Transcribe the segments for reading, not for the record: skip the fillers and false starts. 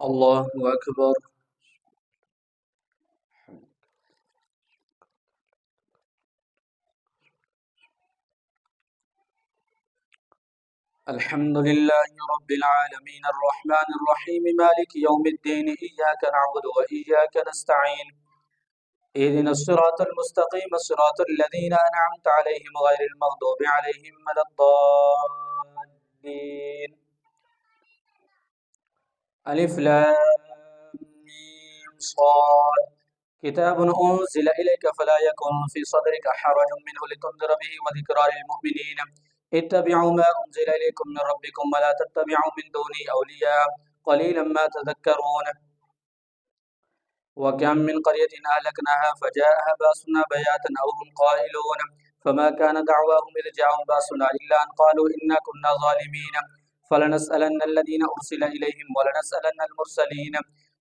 الله أكبر. الحمد لله رب العالمين الرحمن الرحيم مالك يوم الدين إياك نعبد وإياك نستعين اهدنا الصراط المستقيم صراط الذين أنعمت عليهم غير المغضوب عليهم ولا الضالين. ألف لام ميم صاد كتاب أنزل إليك فلا يكن في صدرك حرج منه لتنذر به وذكرى للمؤمنين. اتبعوا ما أنزل إليكم من ربكم ولا تتبعوا من دونه أولياء قليلا ما تذكرون. وكم من قرية أهلكناها فجاءها بأسنا بياتا أو هم قائلون فما كان دعواهم إذ جاءهم بأسنا إلا أن قالوا إنا كنا ظالمين فلنسألن الذين أرسل إليهم ولنسألن المرسلين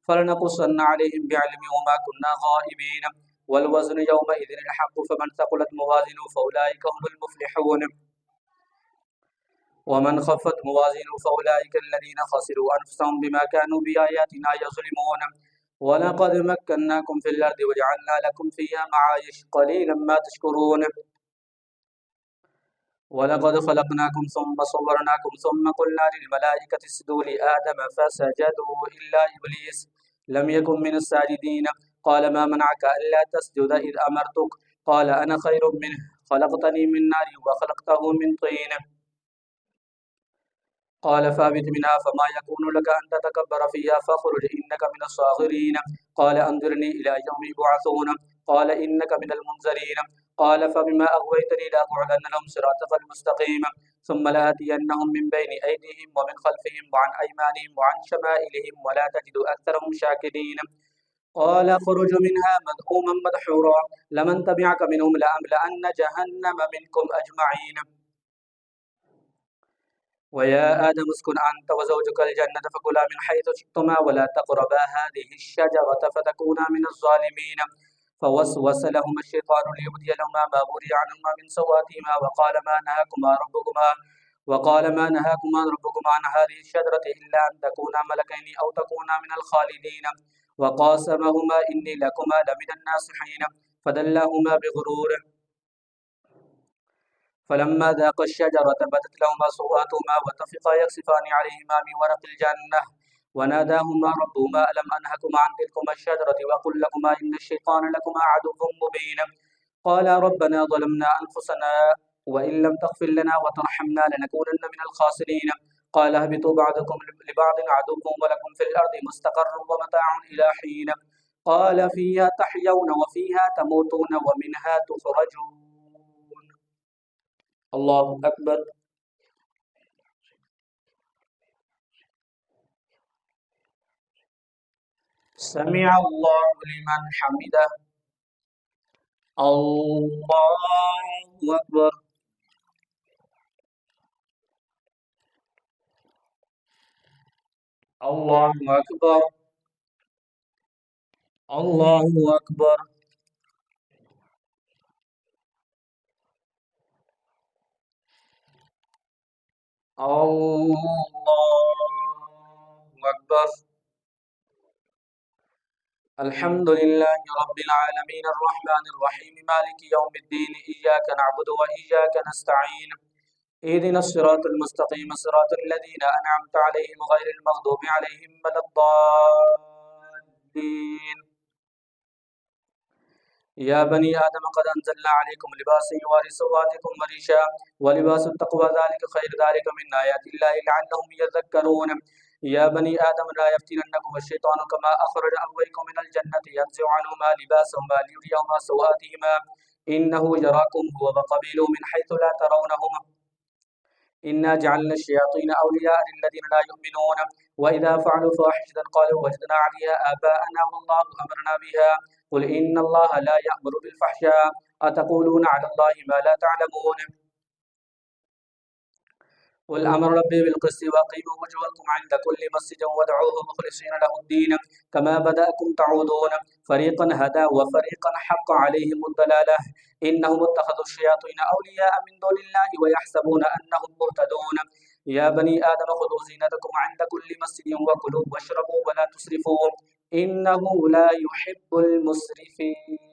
فلنقصن عليهم بعلم وما كنا غائبين والوزن يومئذ الحق فمن ثقلت موازينه فأولئك هم المفلحون ومن خفت موازينه فأولئك الذين خسروا أنفسهم بما كانوا بآياتنا يظلمون. ولقد مكناكم في الأرض وجعلنا لكم فيها معايش قليلا ما تشكرون. ولقد خلقناكم ثم صورناكم ثم قلنا للملائكة اسجدوا لآدم فسجدوا إلا إبليس لم يكن من الساجدين قال ما منعك ألا تسجد إذ أمرتك قال أنا خير منه خلقتني من نار وخلقته من طين قال فاهبط منها فما يكون لك أن تتكبر فيها فاخرج إنك من الصاغرين قال أنظرني إلى يوم يبعثون قال إنك من المنذرين قال فبما أغويتني لأقعدن لهم صراطك المستقيم ثم لآتينهم من بين أيديهم ومن خلفهم وعن أيمانهم وعن شمائلهم ولا تجد أكثرهم شاكرين قال اخرج منها مذءوما مدحورا لمن تبعك منهم لأملأن جهنم منكم أجمعين. ويا آدم اسكن أنت وزوجك الجنة فكلا من حيث شئتما ولا تقربا هذه الشجرة فتكونا من الظالمين فوسوس لهما الشيطان ليبدي لهما ما وري عنهما من سواتهما وقال ما نهاكما ربكما عن هذه الشجرة إلا أن تكونا ملكين أو تكونا من الخالدين وقاسمهما إني لكما لمن الناصحين فدلاهما بغرور فلما ذاقا الشجرة بدت لهما سوآتهما وطفقا يخصفان عليهما من ورق الجنة وناداهما ربهما ألم أنهكما عن تلكما الشجرة وأقل لكما إن الشيطان لكما عدو مبين قالا ربنا ظلمنا أنفسنا وإن لم تغفر لنا وترحمنا لنكونن من الخاسرين قال اهبطوا بعضكم لبعض عدو ولكم في الأرض مستقر ومتاع إلى حين قال فيها تحيون وفيها تموتون ومنها تخرجون. الله أكبر. سمع الله لمن حمده. الله أكبر. الله أكبر. الله أكبر. الله أكبر. الحمد لله رب العالمين الرحمن الرحيم مالك يوم الدين إياك نعبد وإياك نستعين اهدنا الصراط المستقيم صراط الذين أنعمت عليهم غير المغضوب عليهم ولا الضالين. يا بني آدم قد أنزلنا عليكم لباسا يواري سوآتكم وريشا ولباس التقوى ذلك خير ذلك من آيات الله لعلهم يذكرون. يا بني آدم لا يفتننكم الشيطان كما أخرج أبويكم من الجنة ينزع عنهما لباسهما ليريهما سوآتهما إنه يراكم هو وقبيله من حيث لا ترونهم إنا جعلنا الشياطين أولياء للذين لا يؤمنون وإذا فعلوا فاحشة قالوا وجدنا عليها آباءنا والله أمرنا بها قل إن الله لا يأمر بالفحشاء أتقولون على الله ما لا تعلمون. قل أمر ربي بالقسط وأقيموا وجوهكم عند كل مسجد وادعوه مخلصين له الدين كما بدأكم تعودون فريقا هدى وفريقا حق عليهم الضلالة إنهم اتخذوا الشياطين أولياء من دون الله ويحسبون أنهم مهتدون يا بني آدم خذوا زينتكم عند كل مسجد وكلوا واشربوا ولا تسرفوا إنه لا يحب المسرفين.